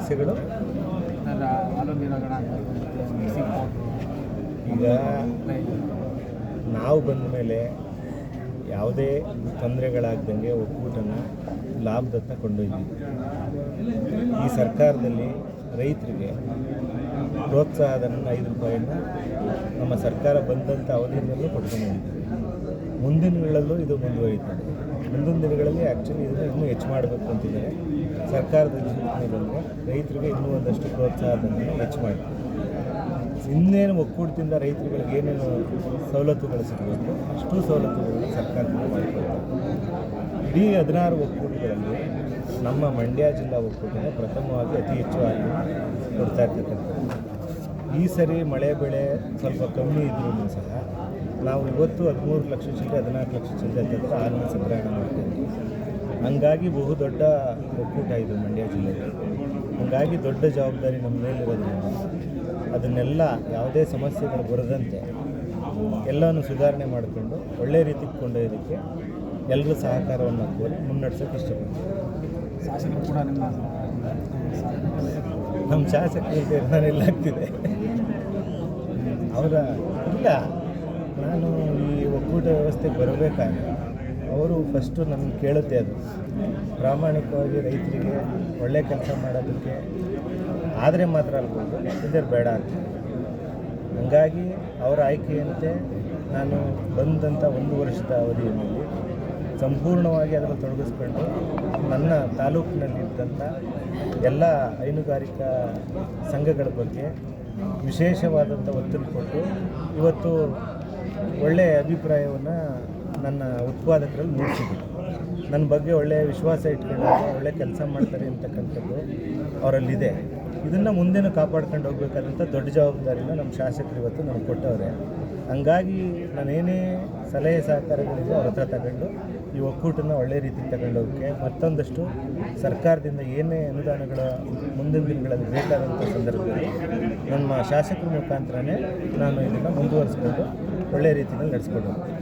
ಸಮಸ್ಯೆಗಳು ಈಗ ನಾವು ಬಂದ ಮೇಲೆ ಯಾವುದೇ ತೊಂದರೆಗಳಾಗ್ದಂಗೆ ಒಕ್ಕೂಟನ ಲಾಭದತ್ತ ಕೊಂಡೊಯ್ದಿದ್ವಿ. ಈ ಸರ್ಕಾರದಲ್ಲಿ ರೈತರಿಗೆ ಪ್ರೋತ್ಸಾಹಧನ 5 ರೂಪಾಯಿನ ನಮ್ಮ ಸರ್ಕಾರ ಬಂದಂಥ ಅವಧಿಯಿಂದಲೂ ಕೊಡ್ಕೊಂಡಿದ್ದೀವಿ. ಮುಂದಿನ ದಿನಗಳಲ್ಲೂ ಇದು ಮುಂದುವರಿಯುತ್ತದೆ. ಮುಂದಿನ ದಿನಗಳಲ್ಲಿ ಆ್ಯಕ್ಚುಲಿ ಇದನ್ನು ಇನ್ನೂ ಹೆಚ್ಚು ಮಾಡಬೇಕು ಅಂತಿದ್ದಾರೆ. ಸರ್ಕಾರದ ಸೂಚನೆ ಬಂದರೆ ರೈತರಿಗೆ ಇನ್ನೂ ಒಂದಷ್ಟು ಪ್ರೋತ್ಸಾಹಧನ ಹೆಚ್ಚು ಮಾಡ್ತೀವಿ. ಇನ್ನೇನು ಒಕ್ಕೂಟದಿಂದ ರೈತರುಗಳಿಗೆ ಏನೇನು ಸವಲತ್ತುಗಳು ಸಿಗಬೇಕು ಅಷ್ಟು ಸವಲತ್ತುಗಳನ್ನು ಸರ್ಕಾರದಿಂದ ಮಾಡಿಕೊಡ್ತಾರೆ. ಇಡೀ 16 ಒಕ್ಕೂಟಗಳಲ್ಲಿ ನಮ್ಮ ಮಂಡ್ಯ ಜಿಲ್ಲಾ ಒಕ್ಕೂಟನೇ ಪ್ರಥಮವಾಗಿ ಅತಿ ಹೆಚ್ಚು ಹಾಲು ಕೊಡ್ತಾ ಇರ್ತಕ್ಕಂಥದ್ದು. ಈ ಸರಿ ಮಳೆ ಬೆಳೆ ಸ್ವಲ್ಪ ಕಮ್ಮಿ ಇದ್ರೂ ಸಹ ನಾವು ಇವತ್ತು 13 ಲಕ್ಷ ಚಿಲ್ಲರೆ 14 ಲಕ್ಷ ಚಿಲ್ಲರೆ ಹತ್ತಿರ ಹಾಲನ್ನು ಸಂಗ್ರಹಣೆ ಮಾಡ್ತೀವಿ. ಹಂಗಾಗಿ ಬಹುದೊಡ್ಡ ಒಕ್ಕೂಟ ಇದು ಮಂಡ್ಯ ಜಿಲ್ಲೆಗೆ. ಹಂಗಾಗಿ ದೊಡ್ಡ ಜವಾಬ್ದಾರಿ ನಮ್ಮ ಮೇಲಿರೋದ್ರಿಂದ ಅದನ್ನೆಲ್ಲ ಯಾವುದೇ ಸಮಸ್ಯೆಗಳು ಬರದಂತೆ ಎಲ್ಲವನ್ನು ಸುಧಾರಣೆ ಮಾಡಿಕೊಂಡು ಒಳ್ಳೆ ರೀತಿಗೆ ಕೊಂಡೊಯ್ಯೋದಕ್ಕೆ ಎಲ್ಲರೂ ಸಹಕಾರವನ್ನು ಕೋರಿ ಮುನ್ನಡೆಸೋಕ್ಕೆ ಇಷ್ಟಪಡ್ತೀನಿ. ಶಾಸಕರು ಕೂಡ ನಮ್ಮ ಶಾಸಕರಿಗೆ ನಾನೆಲ್ಲ ಆಗ್ತಿದೆ ಅವರ ಇಲ್ಲ. ನಾನು ಈ ಒಕ್ಕೂಟ ವ್ಯವಸ್ಥೆಗೆ ಬರಬೇಕಾದ್ರೆ ಅವರು ಫಸ್ಟು ನಮಗೆ ಕೇಳುತ್ತೆ ಅದು ಪ್ರಾಮಾಣಿಕವಾಗಿ ರೈತರಿಗೆ ಒಳ್ಳೆ ಕೆಲಸ ಮಾಡೋದಕ್ಕೆ ಆದರೆ ಮಾತ್ರ ಅಲ್ಬೋದು, ಇದ್ದರೆ ಬೇಡ ಅಂತ. ಹಂಗಾಗಿ ಅವರ ಆಯ್ಕೆಯಂತೆ ನಾನು ಬಂದಂಥ 1 ವರ್ಷದ ಅವಧಿಯಲ್ಲಿ ಸಂಪೂರ್ಣವಾಗಿ ಅದನ್ನು ತೊಡಗಿಸ್ಕೊಂಡು ನನ್ನ ತಾಲೂಕಿನಲ್ಲಿದ್ದಂಥ ಎಲ್ಲ ಹೈನುಗಾರಿಕಾ ಸಂಘಗಳ ಬಗ್ಗೆ ವಿಶೇಷವಾದಂಥ ಒತ್ತನ್ನು ಕೊಟ್ಟು ಇವತ್ತು ಒಳ್ಳೆಯ ಅಭಿಪ್ರಾಯವನ್ನು ನನ್ನ ಉತ್ಪಾದಕರಲ್ಲಿ ಮೂಡಿಸಿದ್ರು. ನನ್ನ ಬಗ್ಗೆ ಒಳ್ಳೆಯ ವಿಶ್ವಾಸ ಇಟ್ಕೊಂಡಾಗ ಒಳ್ಳೆ ಕೆಲಸ ಮಾಡ್ತಾರೆ ಅಂತಕ್ಕಂಥದ್ದು ಅವರಲ್ಲಿದೆ. ಇದನ್ನು ಮುಂದೆನೂ ಕಾಪಾಡ್ಕೊಂಡು ಹೋಗ್ಬೇಕಾದಂಥ ದೊಡ್ಡ ಜವಾಬ್ದಾರಿನ ನಮ್ಮ ಶಾಸಕರು ಇವತ್ತು ನಮ್ಗೆ ಕೊಟ್ಟವ್ರೆ. ಹಂಗಾಗಿ ನಾನೇನೇ ಸಲಹೆ ಸಹಕಾರಗಳಿದೆ ಅವ್ರ ಹತ್ರ ತಗೊಂಡು ಈ ಒಕ್ಕೂಟನ ಒಳ್ಳೆ ರೀತಿಗೆ ತಗೊಂಡೋಗೋಕ್ಕೆ ಮತ್ತೊಂದಷ್ಟು ಸರ್ಕಾರದಿಂದ ಏನೇ ಅನುದಾನಗಳ ಮುಂದಿನ ದಿನಗಳಲ್ಲಿ ಬೇಕಾದಂಥ ಸಂದರ್ಭದಲ್ಲಿ ನಮ್ಮ ಶಾಸಕರ ಮುಖಾಂತರನೇ ನಾನು ಇದನ್ನು ಮುಂದುವರಿಸ್ಕೊಂಡು ಒಳ್ಳೆ ರೀತಿಯಲ್ಲಿ ನಡೆಸ್ಕೊಂಡು ಹೋಗ್ತೀನಿ.